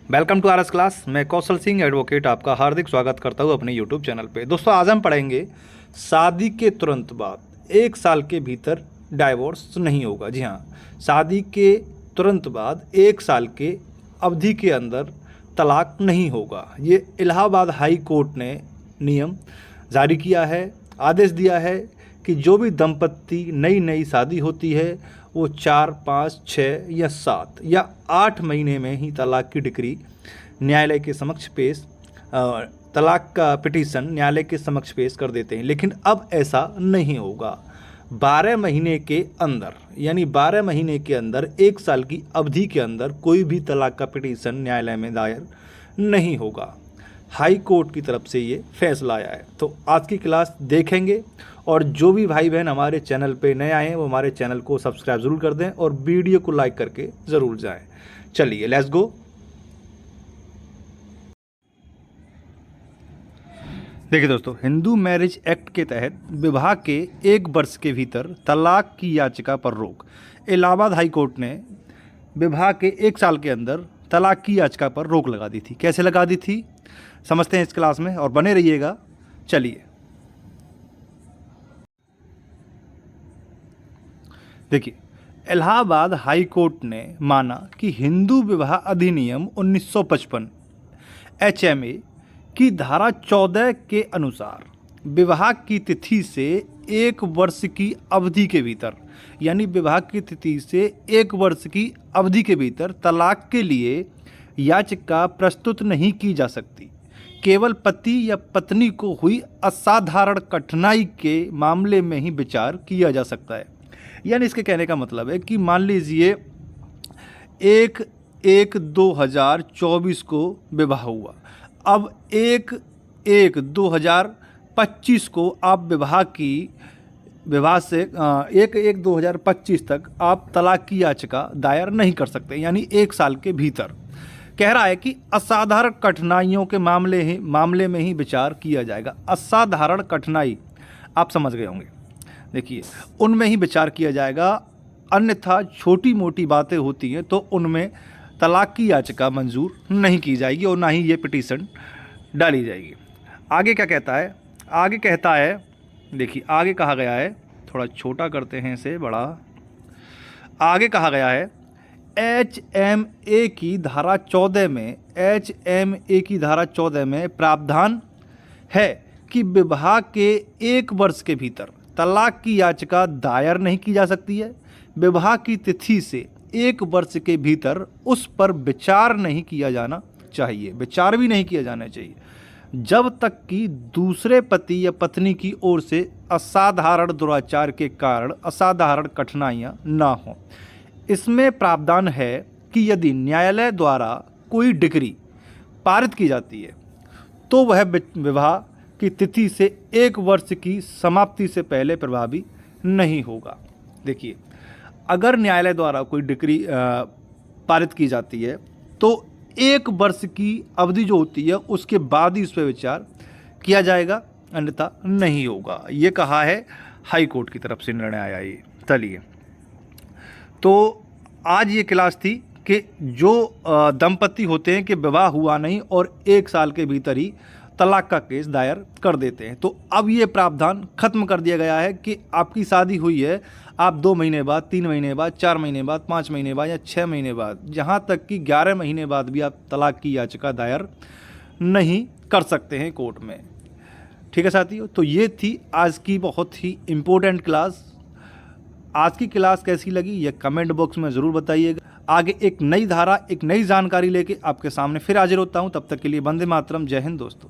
Welcome to RS class. मैं कौशल Singh advocate आपका हार्दिक स्वागत करता हूँ अपने यूट्यूब चैनल पे। दोस्तों, आज हम पढ़ेंगे शादी के तुरंत बाद 1 साल के भीतर डाइवोर्स नहीं होगा। जी हाँ, शादी के तुरंत बाद 1 साल के अवधि के अंदर तलाक नहीं होगा। ये इलाहाबाद हाई कोर्ट ने नियम जारी किया है, आदेश दिया है कि जो भी दंपत्ति नई शादी होती है वो 4, 5, 6 या 7 या 8 महीने में ही तलाक की डिक्री न्यायालय के समक्ष पेश तलाक का पिटीशन न्यायालय के समक्ष पेश कर देते हैं। लेकिन अब ऐसा नहीं होगा। 12 महीने के अंदर, यानी 12 महीने के अंदर 1 साल की अवधि के अंदर कोई भी तलाक का पिटीशन न्यायालय में दायर नहीं होगा। हाई कोर्ट की तरफ से ये फैसला आया है। तो आज की क्लास देखेंगे, और जो भी भाई बहन हमारे चैनल पे नए आए हैं वो हमारे चैनल को सब्सक्राइब ज़रूर कर दें और वीडियो को लाइक करके ज़रूर जाएं। चलिए लेट्स गो। देखिए दोस्तों, हिंदू मैरिज एक्ट के तहत विवाह के 1 वर्ष के भीतर तलाक की याचिका पर रोक। इलाहाबाद हाई कोर्ट ने विवाह के 1 साल के अंदर तलाक की याचिका पर रोक लगा दी थी। कैसे लगा दी थी समझते हैं इस क्लास में, और बने रहिएगा। चलिए देखिए, इलाहाबाद हाई कोर्ट ने माना कि हिंदू विवाह अधिनियम 1955 HMA की धारा 14 के अनुसार विवाह की तिथि से 1 वर्ष की अवधि के भीतर, यानी विवाह की तिथि से 1 वर्ष की अवधि के भीतर तलाक के लिए याचिका प्रस्तुत नहीं की जा सकती। केवल पति या पत्नी को हुई असाधारण कठिनाई के मामले में ही विचार किया जा सकता है। यानी इसके कहने का मतलब है कि मान लीजिए 1/1/2024 को विवाह हुआ, अब 1/1/2025 को आप विवाह से 1/1/2025 तक आप तलाक की याचिका दायर नहीं कर सकते, यानी 1 साल के भीतर। कह रहा है कि असाधारण कठिनाइयों के मामले में ही विचार किया जाएगा। असाधारण कठिनाई आप समझ गए होंगे। देखिए, उनमें ही विचार किया जाएगा, अन्यथा छोटी मोटी बातें होती हैं तो उनमें तलाक की याचिका मंजूर नहीं की जाएगी और ना ही ये पिटीशन डाली जाएगी। आगे क्या कहता है? आगे कहता है, देखिए आगे कहा गया है, थोड़ा छोटा करते हैं इसे बड़ा। आगे कहा गया है HMA की धारा 14 में, HMA की धारा 14 में प्रावधान है कि विवाह के 1 वर्ष के भीतर तलाक की याचिका दायर नहीं की जा सकती है। विवाह की तिथि से 1 वर्ष के भीतर उस पर विचार नहीं किया जाना चाहिए, विचार भी नहीं किया जाना चाहिए, जब तक कि दूसरे पति या पत्नी की ओर से असाधारण दुराचार के कारण असाधारण कठिनाइयाँ ना हों। इसमें प्रावधान है कि यदि न्यायालय द्वारा कोई डिक्री पारित की जाती है तो वह विवाह की तिथि से 1 वर्ष की समाप्ति से पहले प्रभावी नहीं होगा। देखिए, अगर न्यायालय द्वारा कोई डिक्री पारित की जाती है तो 1 वर्ष की अवधि जो होती है उसके बाद ही उस पर विचार किया जाएगा, अन्यथा नहीं होगा। ये कहा है हाई कोर्ट की तरफ से निर्णय आया ये। चलिए, तो आज ये क्लास थी कि जो दंपत्ति होते हैं कि विवाह हुआ नहीं और 1 साल के भीतर ही तलाक का केस दायर कर देते हैं, तो अब ये प्रावधान खत्म कर दिया गया है कि आपकी शादी हुई है, आप 2 महीने बाद, 3 महीने बाद, 4 महीने बाद, 5 महीने बाद या 6 महीने बाद, जहाँ तक कि 11 महीने बाद भी आप तलाक की याचिका दायर नहीं कर सकते हैं कोर्ट में। ठीक है साथियों, तो ये थी आज की बहुत ही इम्पोर्टेंट क्लास। आज की क्लास कैसी लगी ये कमेंट बॉक्स में ज़रूर बताइएगा। आगे एक नई धारा, एक नई जानकारी लेके आपके सामने फिर हाजिर होता हूँ। तब तक के लिए वंदे मातरम। जय हिंद दोस्तों।